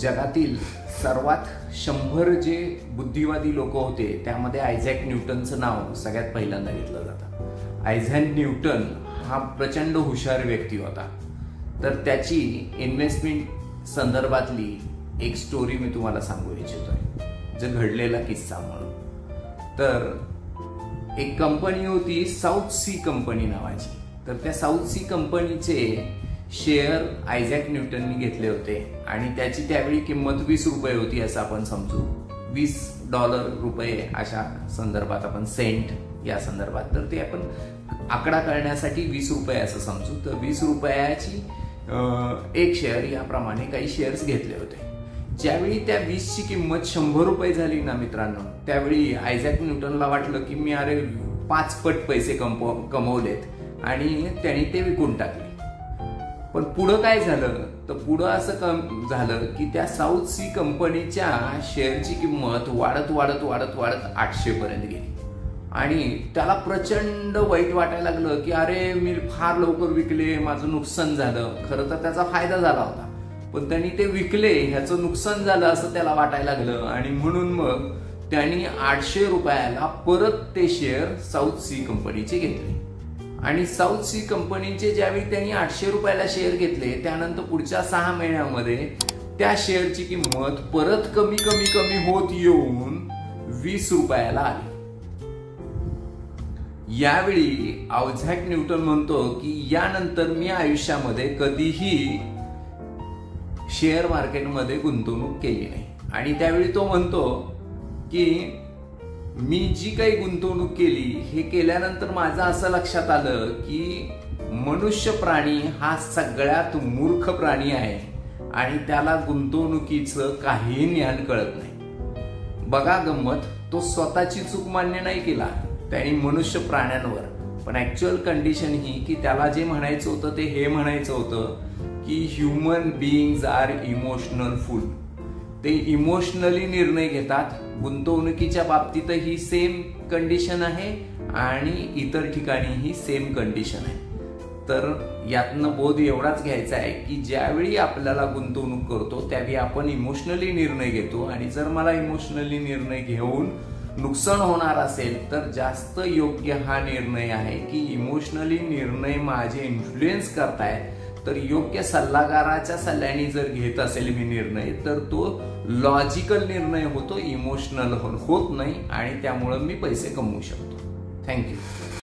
जगातील सर्वात 100 जे बुद्धिवादी लोक होते त्यामध्ये आयझॅक न्यूटनचं नाव सगळ्यात पहिल्यांदा घेतलं जातं। आयझॅक न्यूटन हा प्रचंड हुशार व्यक्ती होता। तर त्याची इन्व्हेस्टमेंट संदर्भातली एक स्टोरी मी तुम्हाला सांगू इच्छितोय, जो घडलेला किस्सा म्हणून। तर एक कंपनी होती साऊथ सी कंपनी नावाची। तर त्या साऊथ सी कंपनीचे शेअर आयझॅक न्यूटननी घेतले होते आणि त्याची त्यावेळी किंमत 20 रुपये होती असं आपण समजू। $20 अशा संदर्भात आपण सेंट या संदर्भात, तर ते आपण आकडा करण्यासाठी 20 रुपये असं समजू। तर 20 रुपयाची एक शेअर याप्रमाणे काही शेअर्स घेतले होते। ज्यावेळी त्या 20ची किंमत 100 रुपये झाली ना मित्रांनो, त्यावेळी आयझॅक न्यूटनला वाटलं की मी अरे 5 पट पैसे कमवलेत आणि त्यांनी ते विकून टाकले। पण पुढं काय झालं, तर पुढं असं झालं की त्या साऊथ सी कंपनीच्या शेअरची किंमत वाढत वाढत वाढत वाढत 800 पर्यंत गेली आणि त्याला प्रचंड वाईट वाटायला लागलं की अरे मी फार लवकर विकले, माझं नुकसान झालं। खरं तर त्याचा फायदा झाला होता, पण त्यांनी ते विकले ह्याचं नुकसान झालं असं त्याला वाटायला लागलं आणि म्हणून मग त्यांनी 800 रुपयाला परत ते शेअर साऊथ सी कंपनीचे घेतले। आणि साऊथ सी कंपनीचे ज्यावेळी त्यांनी 800 रुपयाला शेअर घेतले, त्यानंतर पुढच्या 6 महिन्यामध्ये त्या शेअरची किंमत परत कमी कमी कमी होत येऊन 20 रुपयाला आली। यावेळी आयझॅक न्यूटन म्हणतो की यानंतर मी आयुष्यामध्ये कधीही शेअर मार्केटमध्ये गुंतवणूक केली नाही। आणि त्यावेळी तो म्हणतो की मी जी काही गुंतवणूक केली हे केल्यानंतर माझं असं लक्षात आलं की मनुष्य प्राणी हा सगळ्यात मूर्ख प्राणी आहे आणि त्याला गुंतवणुकीचं काही ज्ञान कळत नाही। बघा गंमत, तो स्वतःची चूक मान्य नाही केला त्यांनी मनुष्य प्राण्यांवर, पण ऍक्च्युअल कंडिशन ही की त्याला जे म्हणायचं होतं ते हे म्हणायचं होतं की human beings are emotional fool. ते इमोशनली निर्णय घेतात। गुंतवणुकीच्या बाबतीतही सेम कंडिशन आहे आणि इतर ठिकाणीही सेम कंडिशन आहे। तर यातनं बोध एवढाच घ्यायचा आहे की ज्यावेळी आपल्याला गुंतवणूक करतो त्यावेळी आपण इमोशनली निर्णय घेतो आणि जर मला इमोशनली निर्णय घेऊन नुकसान होणार असेल तर जास्त योग्य हा निर्णय आहे की इमोशनली निर्णय माझे इन्फ्लुएन्स करतायत, तर योग्य सल्लागाराच्या सल्ल्याने जर घेत असेल मी निर्णय तर तो लॉजिकल निर्णय होतो, इमोशनल होत नाही आणि त्यामुळे मी पैसे कमवू शकतो। थँक्यू।